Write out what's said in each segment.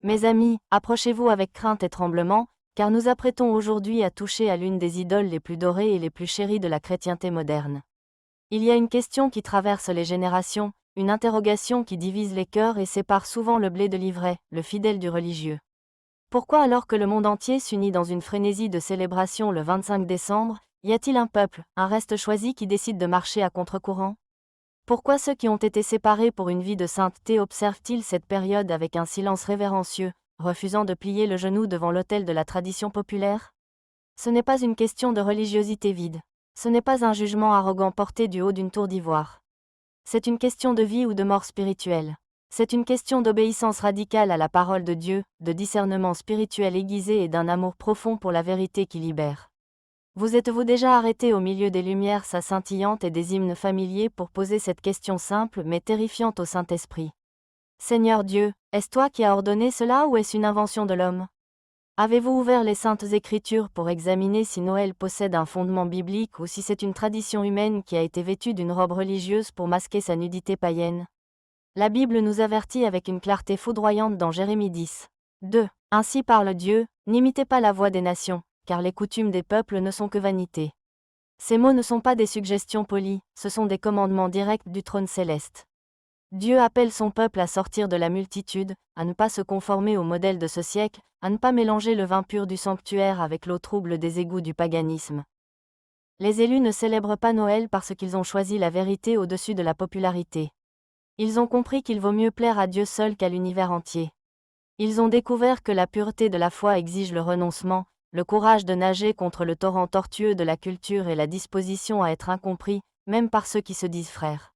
Mes amis, approchez-vous avec crainte et tremblement, car nous apprêtons aujourd'hui à toucher à l'une des idoles les plus dorées et les plus chéries de la chrétienté moderne. Il y a une question qui traverse les générations, une interrogation qui divise les cœurs et sépare souvent le blé de l'ivraie, le fidèle du religieux. Pourquoi alors que le monde entier s'unit dans une frénésie de célébration le 25 décembre, y a-t-il un peuple, un reste choisi qui décide de marcher à contre-courant? Pourquoi ceux qui ont été séparés pour une vie de sainteté observent-ils cette période avec un silence révérencieux, refusant de plier le genou devant l'autel de la tradition populaire? Ce n'est pas une question de religiosité vide. Ce n'est pas un jugement arrogant porté du haut d'une tour d'ivoire. C'est une question de vie ou de mort spirituelle. C'est une question d'obéissance radicale à la parole de Dieu, de discernement spirituel aiguisé et d'un amour profond pour la vérité qui libère. Vous êtes-vous déjà arrêté au milieu des lumières scintillantes et des hymnes familiers pour poser cette question simple mais terrifiante au Saint-Esprit? Seigneur Dieu, est-ce toi qui as ordonné cela ou est-ce une invention de l'homme? Avez-vous ouvert les Saintes Écritures pour examiner si Noël possède un fondement biblique ou si c'est une tradition humaine qui a été vêtue d'une robe religieuse pour masquer sa nudité païenne? La Bible nous avertit avec une clarté foudroyante dans Jérémie 10. 2. Ainsi parle Dieu, n'imitez pas la voix des nations, car les coutumes des peuples ne sont que vanité. Ces mots ne sont pas des suggestions polies, ce sont des commandements directs du trône céleste. Dieu appelle son peuple à sortir de la multitude, à ne pas se conformer au modèle de ce siècle, à ne pas mélanger le vin pur du sanctuaire avec l'eau trouble des égouts du paganisme. Les élus ne célèbrent pas Noël parce qu'ils ont choisi la vérité au-dessus de la popularité. Ils ont compris qu'il vaut mieux plaire à Dieu seul qu'à l'univers entier. Ils ont découvert que la pureté de la foi exige le renoncement, le courage de nager contre le torrent tortueux de la culture et la disposition à être incompris, même par ceux qui se disent frères.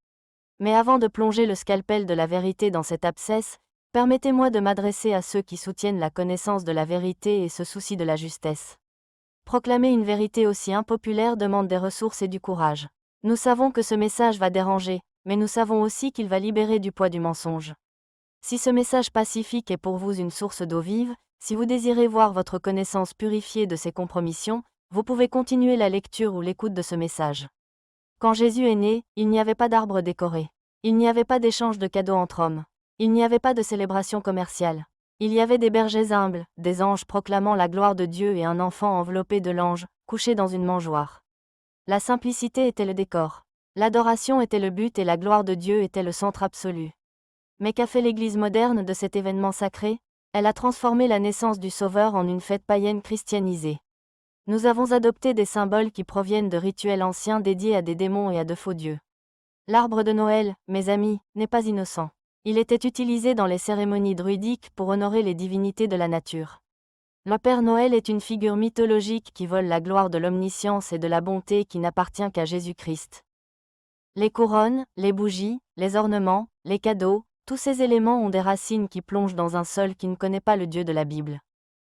Mais avant de plonger le scalpel de la vérité dans cet abcès, permettez-moi de m'adresser à ceux qui soutiennent la connaissance de la vérité et se soucient de la justesse. Proclamer une vérité aussi impopulaire demande des ressources et du courage. Nous savons que ce message va déranger, mais nous savons aussi qu'il va libérer du poids du mensonge. Si ce message pacifique est pour vous une source d'eau vive, si vous désirez voir votre connaissance purifiée de ces compromissions, vous pouvez continuer la lecture ou l'écoute de ce message. Quand Jésus est né, il n'y avait pas d'arbre décoré. Il n'y avait pas d'échange de cadeaux entre hommes. Il n'y avait pas de célébration commerciale. Il y avait des bergers humbles, des anges proclamant la gloire de Dieu et un enfant enveloppé de l'ange, couché dans une mangeoire. La simplicité était le décor. L'adoration était le but et la gloire de Dieu était le centre absolu. Mais qu'a fait l'Église moderne de cet événement sacré? Elle a transformé la naissance du Sauveur en une fête païenne christianisée. Nous avons adopté des symboles qui proviennent de rituels anciens dédiés à des démons et à de faux dieux. L'arbre de Noël, mes amis, n'est pas innocent. Il était utilisé dans les cérémonies druidiques pour honorer les divinités de la nature. Le Père Noël est une figure mythologique qui vole la gloire de l'omniscience et de la bonté qui n'appartient qu'à Jésus-Christ. Les couronnes, les bougies, les ornements, les cadeaux, tous ces éléments ont des racines qui plongent dans un sol qui ne connaît pas le Dieu de la Bible.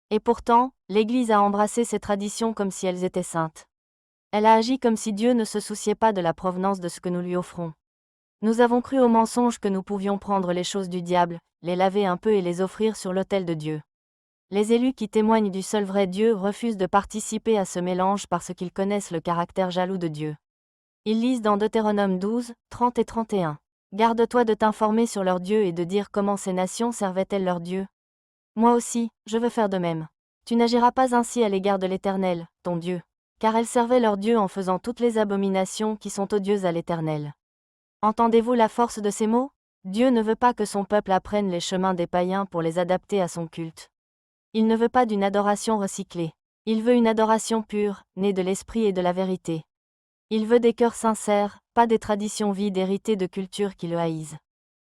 Et pourtant, l'Église a embrassé ces traditions comme si elles étaient saintes. Elle a agi comme si Dieu ne se souciait pas de la provenance de ce que nous lui offrons. Nous avons cru au mensonge que nous pouvions prendre les choses du diable, les laver un peu et les offrir sur l'autel de Dieu. Les élus qui témoignent du seul vrai Dieu refusent de participer à ce mélange parce qu'ils connaissent le caractère jaloux de Dieu. Ils lisent dans Deutéronome 12, 30 et 31. Garde-toi de t'informer sur leur Dieu et de dire comment ces nations servaient-elles leur Dieu. Moi aussi, je veux faire de même. Tu n'agiras pas ainsi à l'égard de l'Éternel, ton Dieu. Car elles servaient leur Dieu en faisant toutes les abominations qui sont odieuses à l'Éternel. Entendez-vous la force de ces mots? Dieu ne veut pas que son peuple apprenne les chemins des païens pour les adapter à son culte. Il ne veut pas d'une adoration recyclée. Il veut une adoration pure, née de l'esprit et de la vérité. Il veut des cœurs sincères, pas des traditions vides héritées de cultures qui le haïsent.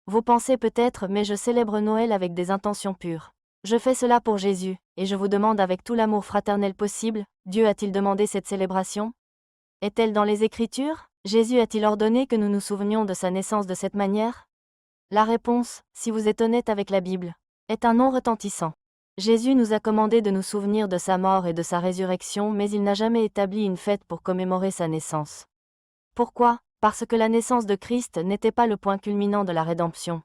Vous pensez peut-être, mais je célèbre Noël avec des intentions pures. Je fais cela pour Jésus, et je vous demande avec tout l'amour fraternel possible, Dieu a-t-il demandé cette célébration? Est-elle dans les Écritures? Jésus a-t-il ordonné que nous nous souvenions de sa naissance de cette manière? La réponse, si vous êtes honnête avec la Bible, est un non retentissant. Jésus nous a commandé de nous souvenir de sa mort et de sa résurrection, mais il n'a jamais établi une fête pour commémorer sa naissance. Pourquoi? Parce que la naissance de Christ n'était pas le point culminant de la rédemption.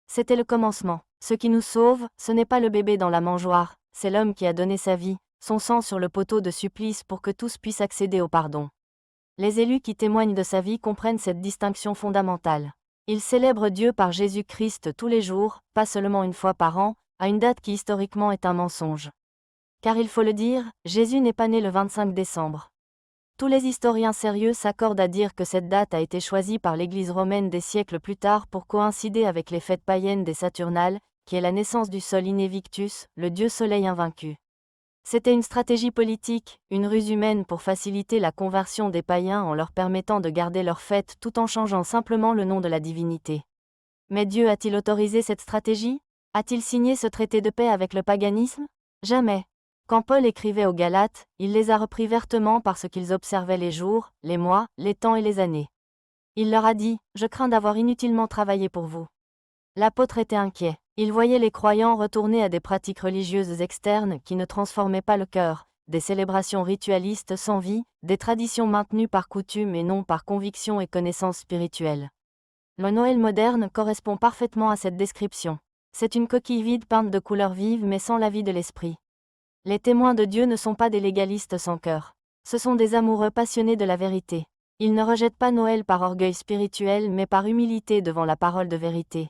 C'était le commencement. Ce qui nous sauve, ce n'est pas le bébé dans la mangeoire, c'est l'homme qui a donné sa vie, son sang sur le poteau de supplice pour que tous puissent accéder au pardon. Les élus qui témoignent de sa vie comprennent cette distinction fondamentale. Ils célèbrent Dieu par Jésus-Christ tous les jours, pas seulement une fois par an, à une date qui historiquement est un mensonge. Car il faut le dire, Jésus n'est pas né le 25 décembre. Tous les historiens sérieux s'accordent à dire que cette date a été choisie par l'Église romaine des siècles plus tard pour coïncider avec les fêtes païennes des Saturnales, qui est la naissance du Sol Invictus, le dieu soleil invaincu. C'était une stratégie politique, une ruse humaine pour faciliter la conversion des païens en leur permettant de garder leur fête tout en changeant simplement le nom de la divinité. Mais Dieu a-t-il autorisé cette stratégie? A-t-il signé ce traité de paix avec le paganisme? Jamais. Quand Paul écrivait aux Galates, il les a repris vertement parce qu'ils observaient les jours, les mois, les temps et les années. Il leur a dit, « Je crains d'avoir inutilement travaillé pour vous. » L'apôtre était inquiet. Il voyait les croyants retourner à des pratiques religieuses externes qui ne transformaient pas le cœur, des célébrations ritualistes sans vie, des traditions maintenues par coutume et non par conviction et connaissance spirituelle. Le Noël moderne correspond parfaitement à cette description. C'est une coquille vide peinte de couleurs vives mais sans la vie de l'esprit. Les témoins de Dieu ne sont pas des légalistes sans cœur. Ce sont des amoureux passionnés de la vérité. Ils ne rejettent pas Noël par orgueil spirituel mais par humilité devant la parole de vérité.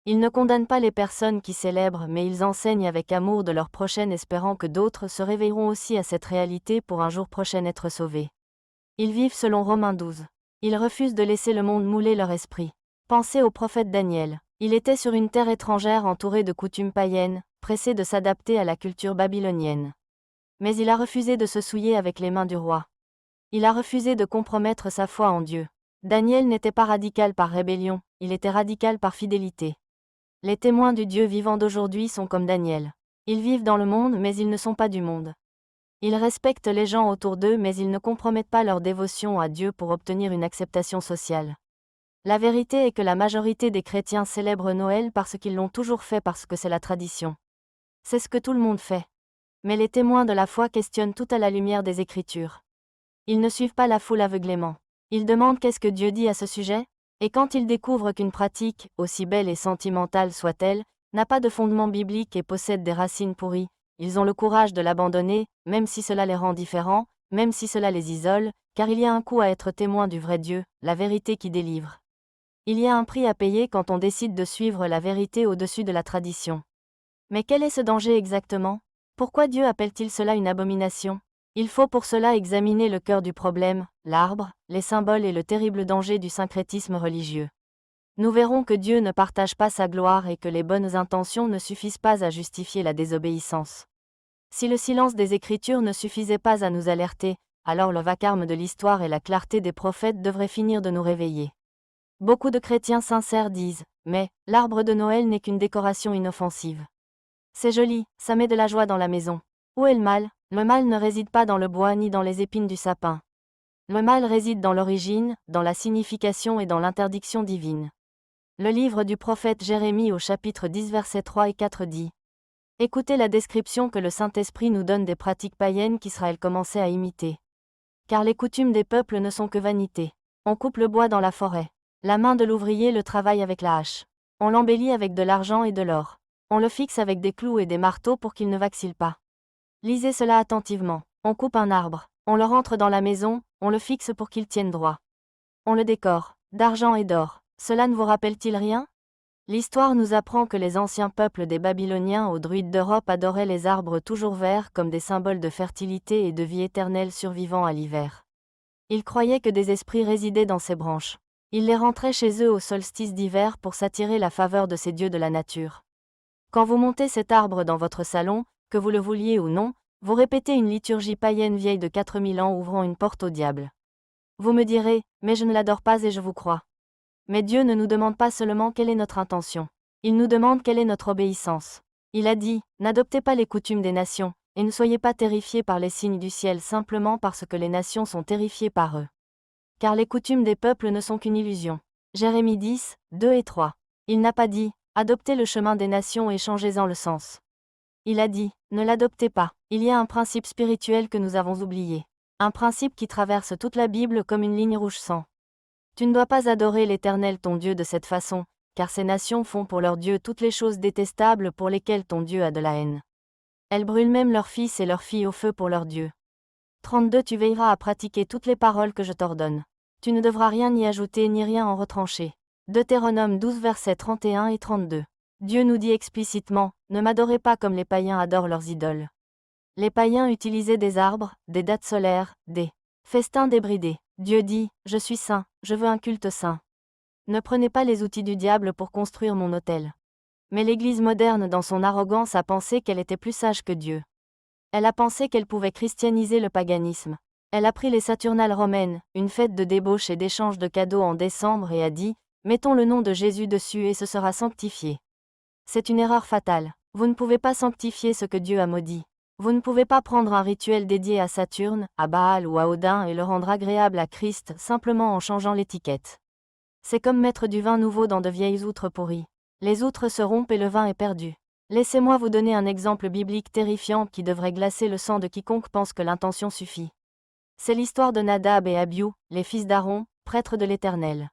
Ils ne condamnent pas les personnes qui célèbrent mais ils enseignent avec amour de leur prochaine espérant que d'autres se réveilleront aussi à cette réalité pour un jour prochain être sauvés. Ils vivent selon Romains 12. Ils refusent de laisser le monde mouler leur esprit. Pensez au prophète Daniel. Il était sur une terre étrangère entouré de coutumes païennes, pressé de s'adapter à la culture babylonienne. Mais il a refusé de se souiller avec les mains du roi. Il a refusé de compromettre sa foi en Dieu. Daniel n'était pas radical par rébellion, il était radical par fidélité. Les témoins du Dieu vivant d'aujourd'hui sont comme Daniel. Ils vivent dans le monde mais ils ne sont pas du monde. Ils respectent les gens autour d'eux mais ils ne compromettent pas leur dévotion à Dieu pour obtenir une acceptation sociale. La vérité est que la majorité des chrétiens célèbrent Noël parce qu'ils l'ont toujours fait parce que c'est la tradition. C'est ce que tout le monde fait. Mais les témoins de la foi questionnent tout à la lumière des Écritures. Ils ne suivent pas la foule aveuglément. Ils demandent qu'est-ce que Dieu dit à ce sujet, et quand ils découvrent qu'une pratique, aussi belle et sentimentale soit-elle, n'a pas de fondement biblique et possède des racines pourries, ils ont le courage de l'abandonner, même si cela les rend différents, même si cela les isole, car il y a un coût à être témoin du vrai Dieu, la vérité qui délivre. Il y a un prix à payer quand on décide de suivre la vérité au-dessus de la tradition. Mais quel est ce danger exactement? Pourquoi Dieu appelle-t-il cela une abomination? Il faut pour cela examiner le cœur du problème, l'arbre, les symboles et le terrible danger du syncrétisme religieux. Nous verrons que Dieu ne partage pas sa gloire et que les bonnes intentions ne suffisent pas à justifier la désobéissance. Si le silence des Écritures ne suffisait pas à nous alerter, alors le vacarme de l'histoire et la clarté des prophètes devraient finir de nous réveiller. Beaucoup de chrétiens sincères disent, mais l'arbre de Noël n'est qu'une décoration inoffensive. C'est joli, ça met de la joie dans la maison. Où est le mal? Le mal ne réside pas dans le bois ni dans les épines du sapin. Le mal réside dans l'origine, dans la signification et dans l'interdiction divine. Le livre du prophète Jérémie au chapitre 10 versets 3 et 4 dit: Écoutez la description que le Saint-Esprit nous donne des pratiques païennes qu'Israël commençait à imiter. Car les coutumes des peuples ne sont que vanité. On coupe le bois dans la forêt. La main de l'ouvrier le travaille avec la hache. On l'embellit avec de l'argent et de l'or. On le fixe avec des clous et des marteaux pour qu'il ne vacille pas. Lisez cela attentivement. On coupe un arbre, on le rentre dans la maison, on le fixe pour qu'il tienne droit. On le décore, d'argent et d'or. Cela ne vous rappelle-t-il rien? L'histoire nous apprend que les anciens peuples des Babyloniens aux druides d'Europe adoraient les arbres toujours verts comme des symboles de fertilité et de vie éternelle survivant à l'hiver. Ils croyaient que des esprits résidaient dans ces branches. Ils les rentraient chez eux au solstice d'hiver pour s'attirer la faveur de ces dieux de la nature. Quand vous montez cet arbre dans votre salon, que vous le vouliez ou non, vous répétez une liturgie païenne vieille de 4000 ans ouvrant une porte au diable. Vous me direz, mais je ne l'adore pas et je vous crois. Mais Dieu ne nous demande pas seulement quelle est notre intention. Il nous demande quelle est notre obéissance. Il a dit, n'adoptez pas les coutumes des nations, et ne soyez pas terrifiés par les signes du ciel simplement parce que les nations sont terrifiées par eux. Car les coutumes des peuples ne sont qu'une illusion. Jérémie 10, 2 et 3. Il n'a pas dit, adoptez le chemin des nations et changez-en le sens. Il a dit, ne l'adoptez pas. Il y a un principe spirituel que nous avons oublié. Un principe qui traverse toute la Bible comme une ligne rouge sang. Tu ne dois pas adorer l'Éternel ton Dieu de cette façon, car ces nations font pour leur Dieu toutes les choses détestables pour lesquelles ton Dieu a de la haine. Elles brûlent même leurs fils et leurs filles au feu pour leur Dieu. 32 Tu veilleras à pratiquer toutes les paroles que je t'ordonne. Tu ne devras rien y ajouter ni rien en retrancher. Deutéronome 12 versets 31 et 32. Dieu nous dit explicitement, ne m'adorez pas comme les païens adorent leurs idoles. Les païens utilisaient des arbres, des dates solaires, des festins débridés. Dieu dit, je suis saint, je veux un culte saint. Ne prenez pas les outils du diable pour construire mon autel. Mais l'Église moderne dans son arrogance a pensé qu'elle était plus sage que Dieu. Elle a pensé qu'elle pouvait christianiser le paganisme. Elle a pris les Saturnales romaines, une fête de débauche et d'échange de cadeaux en décembre et a dit, mettons le nom de Jésus dessus et ce sera sanctifié. C'est une erreur fatale. Vous ne pouvez pas sanctifier ce que Dieu a maudit. Vous ne pouvez pas prendre un rituel dédié à Saturne, à Baal ou à Odin et le rendre agréable à Christ simplement en changeant l'étiquette. C'est comme mettre du vin nouveau dans de vieilles outres pourries. Les outres se rompent et le vin est perdu. Laissez-moi vous donner un exemple biblique terrifiant qui devrait glacer le sang de quiconque pense que l'intention suffit. C'est l'histoire de Nadab et Abiou, les fils d'Aaron, prêtres de l'Éternel.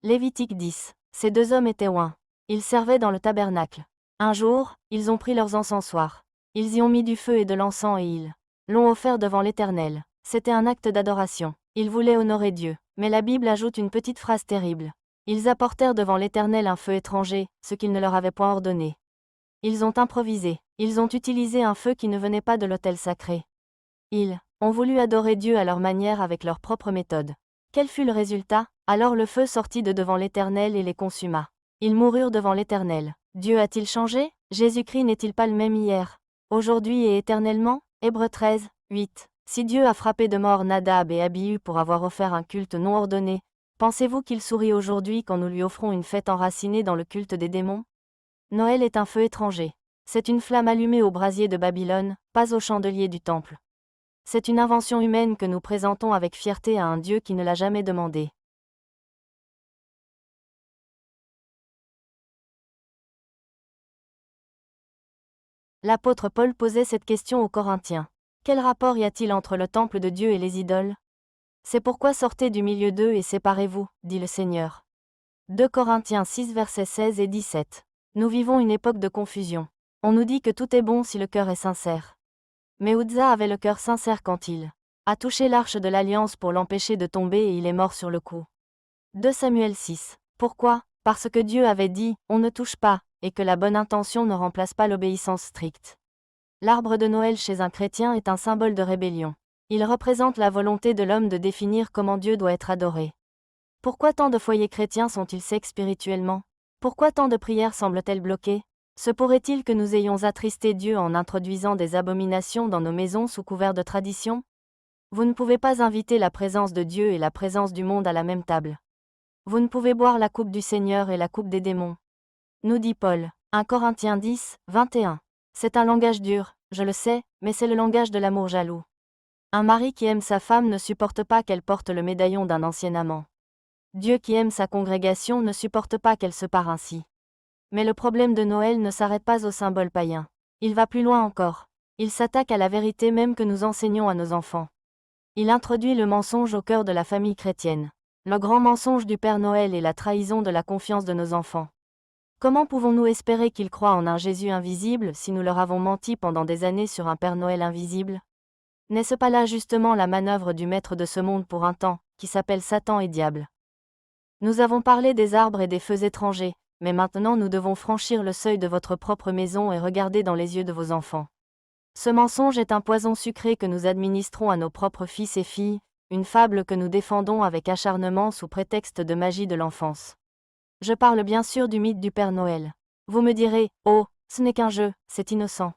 Lévitique 10. Ces deux hommes étaient oints. Ils servaient dans le tabernacle. Un jour, ils ont pris leurs encensoirs. Ils y ont mis du feu et de l'encens et ils l'ont offert devant l'Éternel. C'était un acte d'adoration. Ils voulaient honorer Dieu. Mais la Bible ajoute une petite phrase terrible. Ils apportèrent devant l'Éternel un feu étranger, ce qu'il ne leur avait point ordonné. Ils ont improvisé. Ils ont utilisé un feu qui ne venait pas de l'autel sacré. Ils ont voulu adorer Dieu à leur manière avec leur propre méthode. Quel fut le résultat? Alors le feu sortit de devant l'Éternel et les consuma. Ils moururent devant l'Éternel. Dieu a-t-il changé? Jésus-Christ n'est-il pas le même hier, aujourd'hui et éternellement? Hébreux 13, 8. Si Dieu a frappé de mort Nadab et Abihu pour avoir offert un culte non ordonné, pensez-vous qu'il sourit aujourd'hui quand nous lui offrons une fête enracinée dans le culte des démons? Noël est un feu étranger. C'est une flamme allumée au brasier de Babylone, pas au chandelier du temple. C'est une invention humaine que nous présentons avec fierté à un Dieu qui ne l'a jamais demandé. L'apôtre Paul posait cette question aux Corinthiens. Quel rapport y a-t-il entre le temple de Dieu et les idoles? C'est pourquoi sortez du milieu d'eux et séparez-vous, dit le Seigneur. 2 Corinthiens 6 versets 16 et 17. Nous vivons une époque de confusion. On nous dit que tout est bon si le cœur est sincère. Mais Uzzah avait le cœur sincère quand il a touché l'arche de l'alliance pour l'empêcher de tomber et il est mort sur le coup. 2 Samuel 6. Pourquoi? Parce que Dieu avait dit, on ne touche pas, et que la bonne intention ne remplace pas l'obéissance stricte. L'arbre de Noël chez un chrétien est un symbole de rébellion. Il représente la volonté de l'homme de définir comment Dieu doit être adoré. Pourquoi tant de foyers chrétiens sont-ils secs spirituellement? Pourquoi tant de prières semblent-elles bloquées? Se pourrait-il que nous ayons attristé Dieu en introduisant des abominations dans nos maisons sous couvert de tradition? Vous ne pouvez pas inviter la présence de Dieu et la présence du monde à la même table. Vous ne pouvez boire la coupe du Seigneur et la coupe des démons. Nous dit Paul, 1 Corinthiens 10, 21. C'est un langage dur, je le sais, mais c'est le langage de l'amour jaloux. Un mari qui aime sa femme ne supporte pas qu'elle porte le médaillon d'un ancien amant. Dieu qui aime sa congrégation ne supporte pas qu'elle se pare ainsi. Mais le problème de Noël ne s'arrête pas au symbole païen. Il va plus loin encore. Il s'attaque à la vérité même que nous enseignons à nos enfants. Il introduit le mensonge au cœur de la famille chrétienne. Le grand mensonge du Père Noël est la trahison de la confiance de nos enfants. Comment pouvons-nous espérer qu'ils croient en un Jésus invisible si nous leur avons menti pendant des années sur un Père Noël invisible? N'est-ce pas là justement la manœuvre du maître de ce monde pour un temps, qui s'appelle Satan et Diable? Nous avons parlé des arbres et des feux étrangers, mais maintenant nous devons franchir le seuil de votre propre maison et regarder dans les yeux de vos enfants. Ce mensonge est un poison sucré que nous administrons à nos propres fils et filles, une fable que nous défendons avec acharnement sous prétexte de magie de l'enfance. Je parle bien sûr du mythe du Père Noël. Vous me direz, oh, ce n'est qu'un jeu, c'est innocent.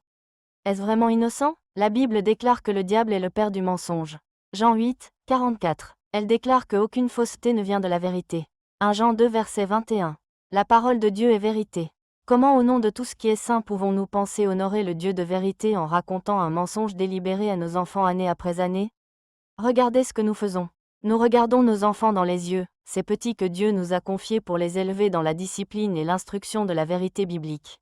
Est-ce vraiment innocent? La Bible déclare que le diable est le père du mensonge. Jean 8, 44. Elle déclare qu'aucune fausseté ne vient de la vérité. 1 Jean 2 verset 21. La parole de Dieu est vérité. Comment au nom de tout ce qui est saint pouvons-nous penser honorer le Dieu de vérité en racontant un mensonge délibéré à nos enfants année après année? Regardez ce que nous faisons. Nous regardons nos enfants dans les yeux, ces petits que Dieu nous a confiés pour les élever dans la discipline et l'instruction de la vérité biblique.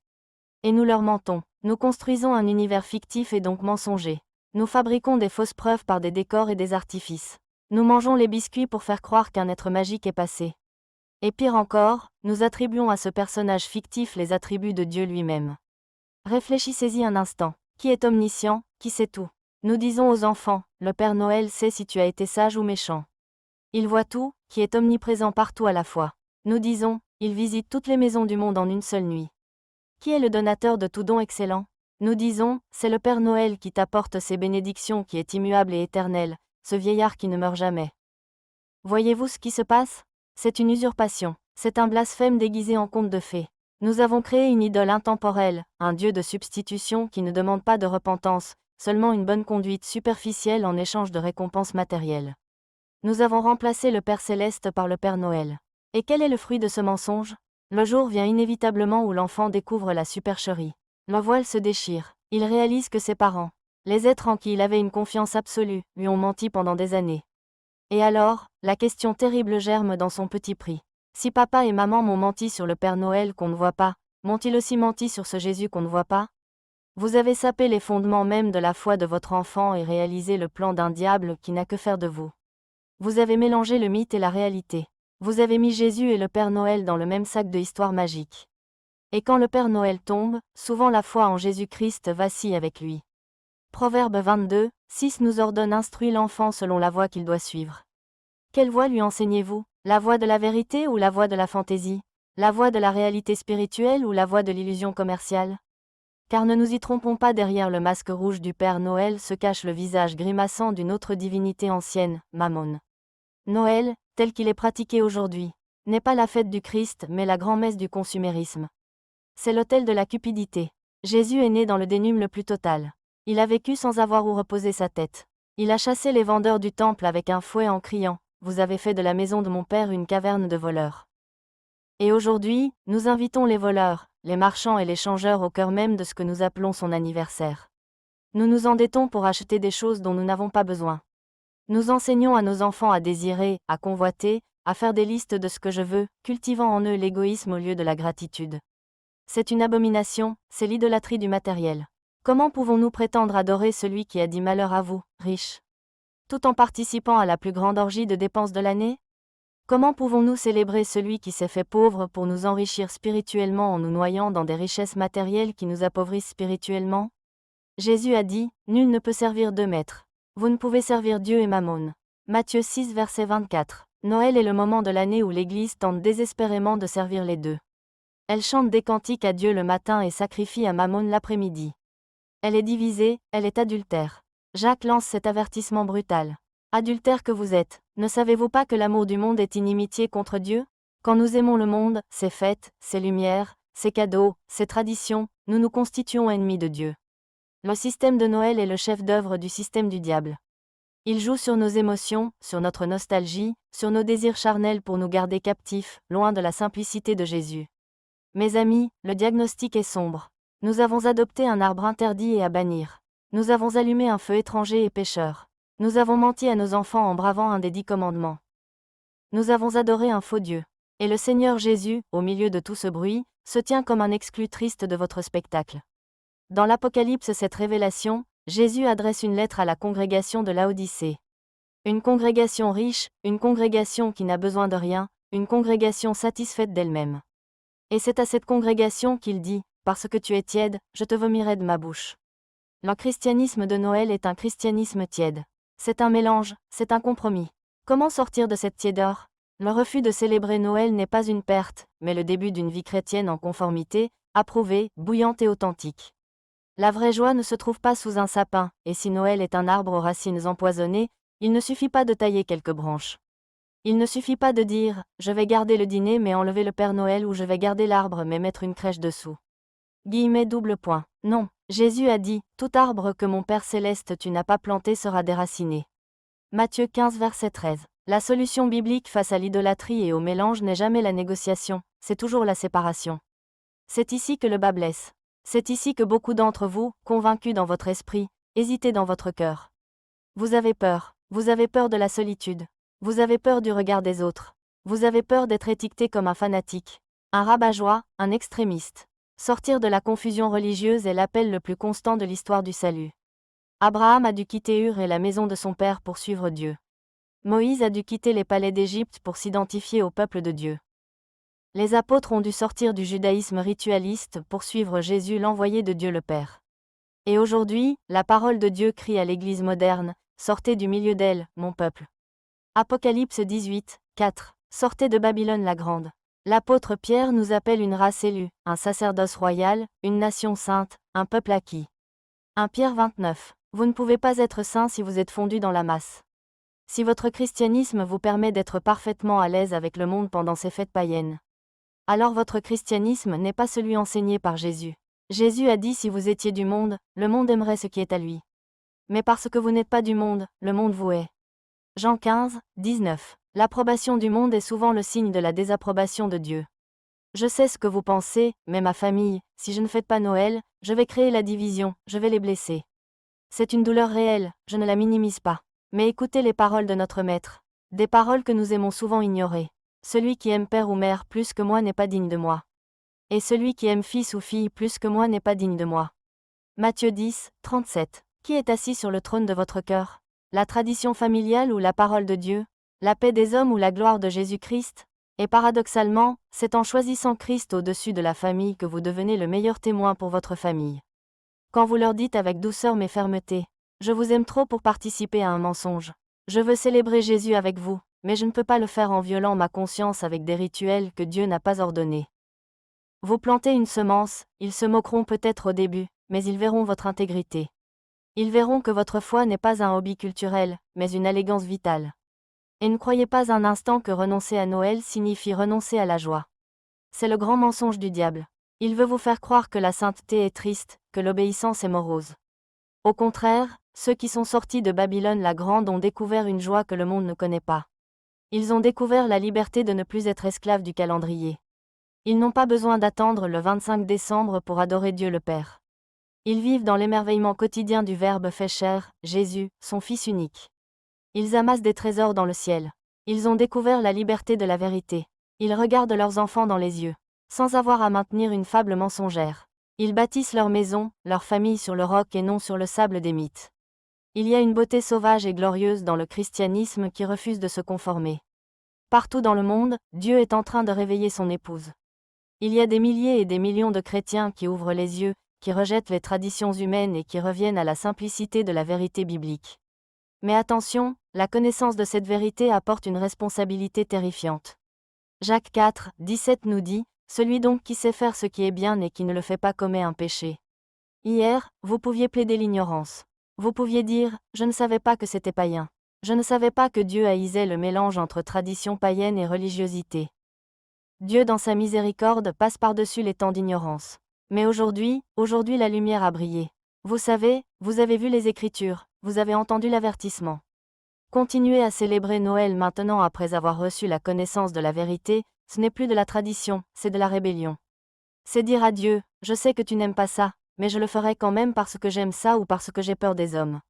Et nous leur mentons. Nous construisons un univers fictif et donc mensonger. Nous fabriquons des fausses preuves par des décors et des artifices. Nous mangeons les biscuits pour faire croire qu'un être magique est passé. Et pire encore, nous attribuons à ce personnage fictif les attributs de Dieu lui-même. Réfléchissez-y un instant. Qui est omniscient, qui sait tout? Nous disons aux enfants, le Père Noël sait si tu as été sage ou méchant. Il voit tout, qui est omniprésent partout à la fois. Nous disons, il visite toutes les maisons du monde en une seule nuit. Qui est le donateur de tout don excellent? Nous disons, c'est le Père Noël qui t'apporte ses bénédictions, qui est immuable et éternel, ce vieillard qui ne meurt jamais. Voyez-vous ce qui se passe? C'est une usurpation, c'est un blasphème déguisé en conte de fées. Nous avons créé une idole intemporelle, un Dieu de substitution qui ne demande pas de repentance, seulement une bonne conduite superficielle en échange de récompenses matérielles. Nous avons remplacé le Père Céleste par le Père Noël. Et quel est le fruit de ce mensonge? Le jour vient inévitablement où l'enfant découvre la supercherie. Le voile se déchire. Il réalise que ses parents, les êtres en qui il avait une confiance absolue, lui ont menti pendant des années. Et alors, la question terrible germe dans son petit prix. Si papa et maman m'ont menti sur le Père Noël qu'on ne voit pas, m'ont-ils aussi menti sur ce Jésus qu'on ne voit pas? Vous avez sapé les fondements même de la foi de votre enfant et réalisé le plan d'un diable qui n'a que faire de vous. Vous avez mélangé le mythe et la réalité. Vous avez mis Jésus et le Père Noël dans le même sac de histoire magique. Et quand le Père Noël tombe, souvent la foi en Jésus-Christ vacille avec lui. Proverbe 22, 6 nous ordonne: instruis l'enfant selon la voie qu'il doit suivre. Quelle voie lui enseignez-vous? La voie de la vérité ou la voie de la fantaisie? La voie de la réalité spirituelle ou la voie de l'illusion commerciale? Car ne nous y trompons pas, derrière le masque rouge du Père Noël se cache le visage grimaçant d'une autre divinité ancienne, Mammon. Noël, tel qu'il est pratiqué aujourd'hui, n'est pas la fête du Christ mais la grand-messe du consumérisme. C'est l'autel de la cupidité. Jésus est né dans le dénuement le plus total. Il a vécu sans avoir où reposer sa tête. Il a chassé les vendeurs du temple avec un fouet en criant: vous avez fait de la maison de mon père une caverne de voleurs. Et aujourd'hui, nous invitons les voleurs, les marchands et les changeurs au cœur même de ce que nous appelons son anniversaire. Nous nous endettons pour acheter des choses dont nous n'avons pas besoin. Nous enseignons à nos enfants à désirer, à convoiter, à faire des listes de ce que je veux, cultivant en eux l'égoïsme au lieu de la gratitude. C'est une abomination, c'est l'idolâtrie du matériel. Comment pouvons-nous prétendre adorer celui qui a dit malheur à vous, riches, tout en participant à la plus grande orgie de dépenses de l'année? Comment pouvons-nous célébrer celui qui s'est fait pauvre pour nous enrichir spirituellement en nous noyant dans des richesses matérielles qui nous appauvrissent spirituellement? Jésus a dit, nul ne peut servir deux maîtres. Vous ne pouvez servir Dieu et Mammon. Matthieu 6 verset 24. Noël est le moment de l'année où l'Église tente désespérément de servir les deux. Elle chante des cantiques à Dieu le matin et sacrifie à Mammon l'après-midi. Elle est divisée, elle est adultère. Jacques lance cet avertissement brutal. Adultère que vous êtes, ne savez-vous pas que l'amour du monde est inimitié contre Dieu? Quand nous aimons le monde, ses fêtes, ses lumières, ses cadeaux, ses traditions, nous nous constituons ennemis de Dieu. Le système de Noël est le chef-d'œuvre du système du diable. Il joue sur nos émotions, sur notre nostalgie, sur nos désirs charnels pour nous garder captifs, loin de la simplicité de Jésus. Mes amis, le diagnostic est sombre. Nous avons adopté un arbre interdit et à bannir. Nous avons allumé un feu étranger et pécheur. Nous avons menti à nos enfants en bravant un des 10 commandements. Nous avons adoré un faux Dieu. Et le Seigneur Jésus, au milieu de tout ce bruit, se tient comme un exclu triste de votre spectacle. Dans l'Apocalypse, cette révélation, Jésus adresse une lettre à la congrégation de Laodicée. Une congrégation riche, une congrégation qui n'a besoin de rien, une congrégation satisfaite d'elle-même. Et c'est à cette congrégation qu'il dit, parce que tu es tiède, je te vomirai de ma bouche. Le christianisme de Noël est un christianisme tiède. C'est un mélange, c'est un compromis. Comment sortir de cette tiédeur? Le refus de célébrer Noël n'est pas une perte, mais le début d'une vie chrétienne en conformité, approuvée, bouillante et authentique. La vraie joie ne se trouve pas sous un sapin, et si Noël est un arbre aux racines empoisonnées, il ne suffit pas de tailler quelques branches. Il ne suffit pas de dire « je vais garder le dîner mais enlever le Père Noël » ou « je vais garder l'arbre mais mettre une crèche dessous ». Double point. Non, Jésus a dit « tout arbre que mon Père Céleste tu n'as pas planté sera déraciné ». Matthieu 15 verset 13. La solution biblique face à l'idolâtrie et au mélange n'est jamais la négociation, c'est toujours la séparation. C'est ici que le bât blesse. C'est ici que beaucoup d'entre vous, convaincus dans votre esprit, hésitez dans votre cœur. Vous avez peur de la solitude. Vous avez peur du regard des autres. Vous avez peur d'être étiqueté comme un fanatique, un rabat-joie, un extrémiste. Sortir de la confusion religieuse est l'appel le plus constant de l'histoire du salut. Abraham a dû quitter Ur et la maison de son père pour suivre Dieu. Moïse a dû quitter les palais d'Égypte pour s'identifier au peuple de Dieu. Les apôtres ont dû sortir du judaïsme ritualiste pour suivre Jésus, l'envoyé de Dieu le Père. Et aujourd'hui, la parole de Dieu crie à l'Église moderne, sortez du milieu d'elle, mon peuple. Apocalypse 18, 4. Sortez de Babylone la grande. L'apôtre Pierre nous appelle une race élue, un sacerdoce royal, une nation sainte, un peuple acquis. 1 Pierre 29. Vous ne pouvez pas être saint si vous êtes fondu dans la masse. Si votre christianisme vous permet d'être parfaitement à l'aise avec le monde pendant ces fêtes païennes, alors votre christianisme n'est pas celui enseigné par Jésus. Jésus a dit si vous étiez du monde, le monde aimerait ce qui est à lui. Mais parce que vous n'êtes pas du monde, le monde vous hait. Jean 15, 19. L'approbation du monde est souvent le signe de la désapprobation de Dieu. Je sais ce que vous pensez, mais ma famille, si je ne fête pas Noël, je vais créer la division, je vais les blesser. C'est une douleur réelle, je ne la minimise pas. Mais écoutez les paroles de notre Maître. Des paroles que nous aimons souvent ignorer. Celui qui aime père ou mère plus que moi n'est pas digne de moi. Et celui qui aime fils ou fille plus que moi n'est pas digne de moi. Matthieu 10, 37. Qui est assis sur le trône de votre cœur? La tradition familiale ou la parole de Dieu? La paix des hommes ou la gloire de Jésus-Christ? Et paradoxalement, c'est en choisissant Christ au-dessus de la famille que vous devenez le meilleur témoin pour votre famille. Quand vous leur dites avec douceur mais fermeté, « Je vous aime trop pour participer à un mensonge. Je veux célébrer Jésus avec vous, mais je ne peux pas le faire en violant ma conscience avec des rituels que Dieu n'a pas ordonnés. » Vous plantez une semence, ils se moqueront peut-être au début, mais ils verront votre intégrité. Ils verront que votre foi n'est pas un hobby culturel, mais une allégance vitale. Et ne croyez pas un instant que renoncer à Noël signifie renoncer à la joie. C'est le grand mensonge du diable. Il veut vous faire croire que la sainteté est triste, que l'obéissance est morose. Au contraire, ceux qui sont sortis de Babylone la Grande ont découvert une joie que le monde ne connaît pas. Ils ont découvert la liberté de ne plus être esclaves du calendrier. Ils n'ont pas besoin d'attendre le 25 décembre pour adorer Dieu le Père. Ils vivent dans l'émerveillement quotidien du Verbe fait chair, Jésus, son Fils unique. Ils amassent des trésors dans le ciel. Ils ont découvert la liberté de la vérité. Ils regardent leurs enfants dans les yeux, sans avoir à maintenir une fable mensongère. Ils bâtissent leur maison, leur famille sur le roc et non sur le sable des mythes. Il y a une beauté sauvage et glorieuse dans le christianisme qui refuse de se conformer. Partout dans le monde, Dieu est en train de réveiller son épouse. Il y a des milliers et des millions de chrétiens qui ouvrent les yeux, qui rejettent les traditions humaines et qui reviennent à la simplicité de la vérité biblique. Mais attention, la connaissance de cette vérité apporte une responsabilité terrifiante. Jacques 4, 17 nous dit, « Celui donc qui sait faire ce qui est bien et qui ne le fait pas commet un péché. » Hier, vous pouviez plaider l'ignorance. Vous pouviez dire, « Je ne savais pas que c'était païen. Je ne savais pas que Dieu haïsait le mélange entre tradition païenne et religiosité. » Dieu dans sa miséricorde passe par-dessus les temps d'ignorance. Mais aujourd'hui la lumière a brillé. Vous savez, vous avez vu les Écritures, vous avez entendu l'avertissement. Continuez à célébrer Noël maintenant après avoir reçu la connaissance de la vérité, ce n'est plus de la tradition, c'est de la rébellion. C'est dire à Dieu, je sais que tu n'aimes pas ça, mais je le ferai quand même parce que j'aime ça ou parce que j'ai peur des hommes.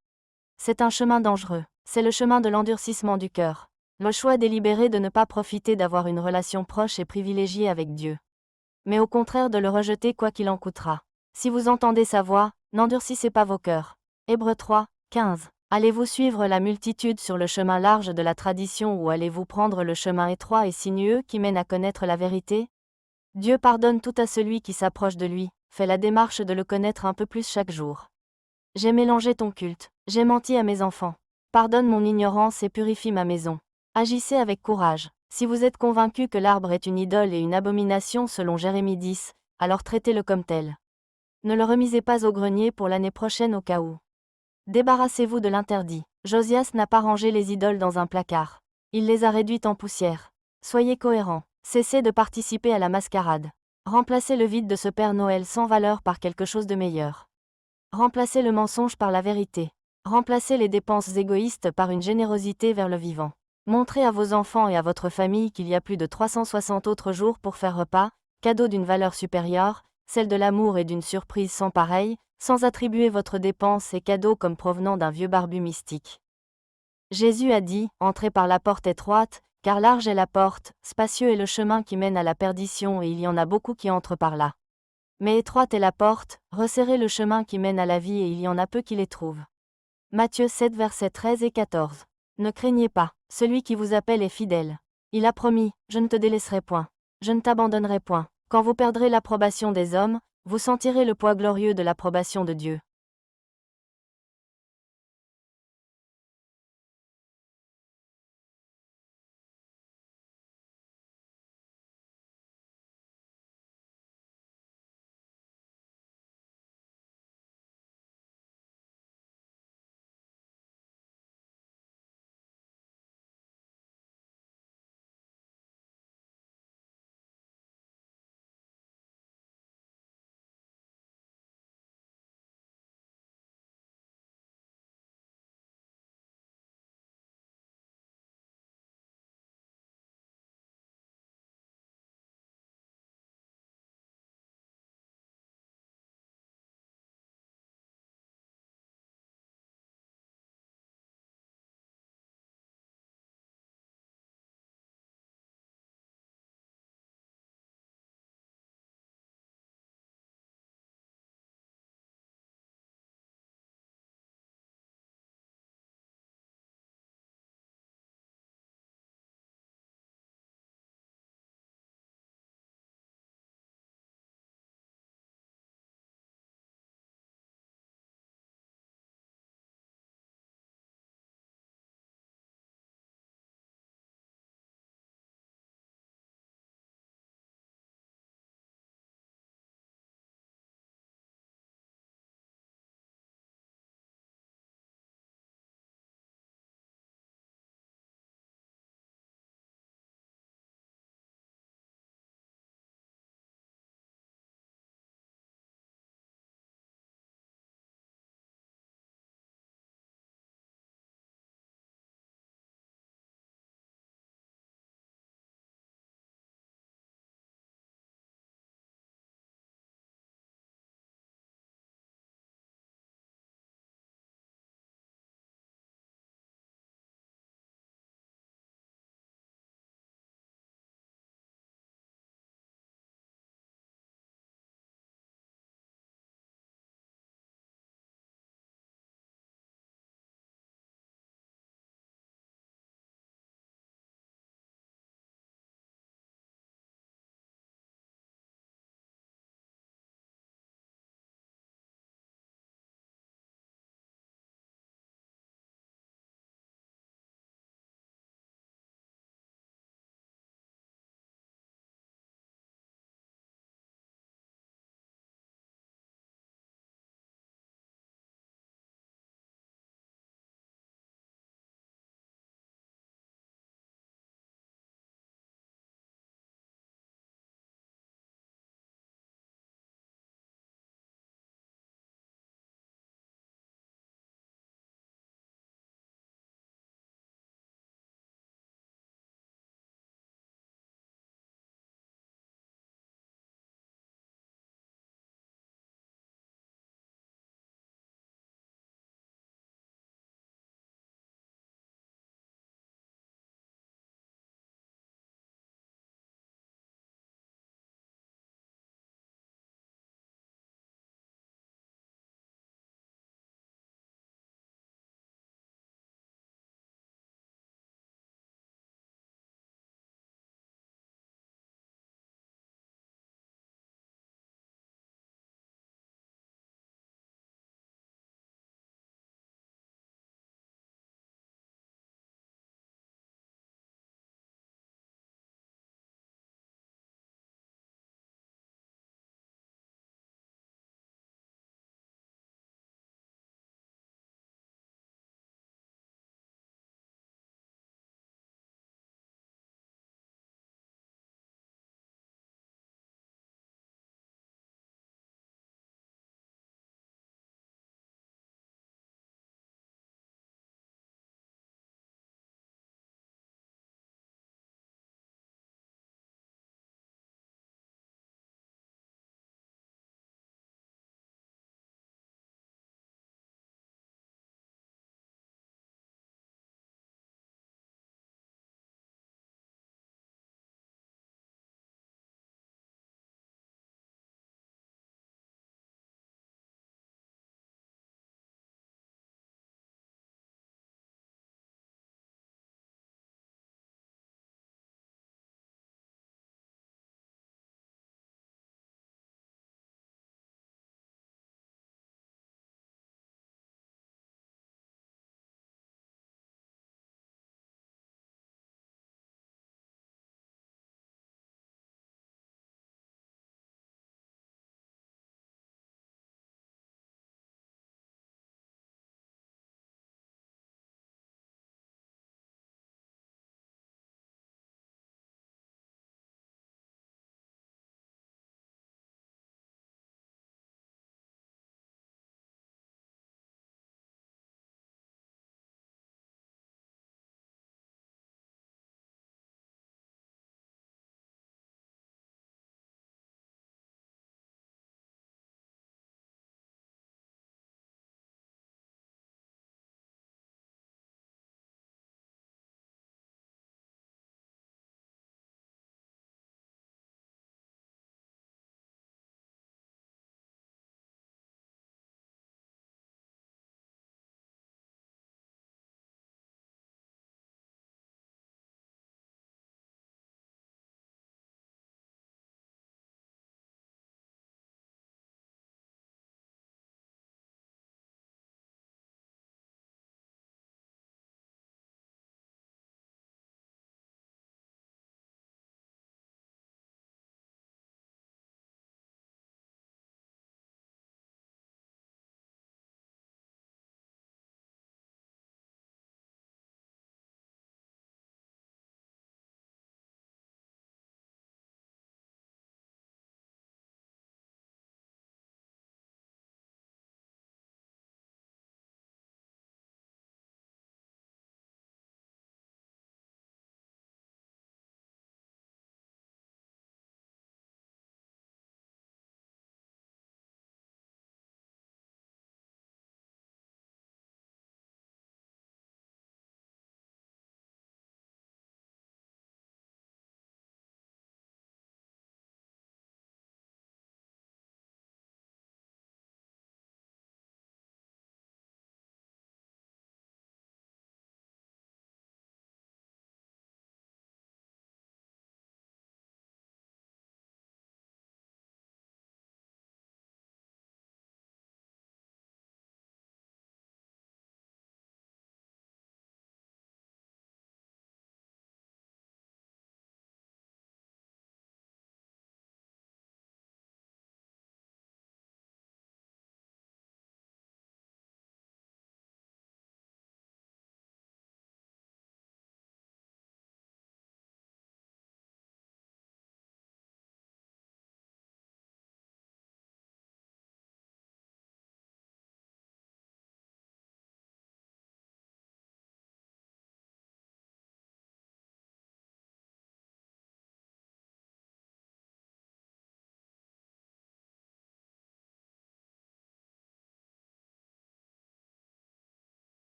C'est un chemin dangereux, c'est le chemin de l'endurcissement du cœur. Le choix délibéré de ne pas profiter d'avoir une relation proche et privilégiée avec Dieu. Mais au contraire de le rejeter quoi qu'il en coûtera. Si vous entendez sa voix, n'endurcissez pas vos cœurs. Hébreux 3, 15. Allez-vous suivre la multitude sur le chemin large de la tradition ou allez-vous prendre le chemin étroit et sinueux qui mène à connaître la vérité? Dieu pardonne tout à celui qui s'approche de lui, fait la démarche de le connaître un peu plus chaque jour. J'ai mélangé ton culte, j'ai menti à mes enfants. Pardonne mon ignorance et purifie ma maison. Agissez avec courage. Si vous êtes convaincu que l'arbre est une idole et une abomination selon Jérémie 10, alors traitez-le comme tel. Ne le remisez pas au grenier pour l'année prochaine au cas où. Débarrassez-vous de l'interdit. Josias n'a pas rangé les idoles dans un placard. Il les a réduites en poussière. Soyez cohérents. Cessez de participer à la mascarade. Remplacez le vide de ce Père Noël sans valeur par quelque chose de meilleur. Remplacez le mensonge par la vérité. Remplacez les dépenses égoïstes par une générosité vers le vivant. Montrez à vos enfants et à votre famille qu'il y a plus de 360 autres jours pour faire repas, cadeaux d'une valeur supérieure, celle de l'amour et d'une surprise sans pareille, sans attribuer votre dépense et cadeaux comme provenant d'un vieux barbu mystique. Jésus a dit, « Entrez par la porte étroite, car large est la porte, spacieux est le chemin qui mène à la perdition et il y en a beaucoup qui entrent par là. Mais étroite est la porte, resserrez le chemin qui mène à la vie et il y en a peu qui les trouvent. » Matthieu 7 versets 13 et 14. Ne craignez pas, celui qui vous appelle est fidèle. Il a promis, « Je ne te délaisserai point. Je ne t'abandonnerai point. » Quand vous perdrez l'approbation des hommes, vous sentirez le poids glorieux de l'approbation de Dieu.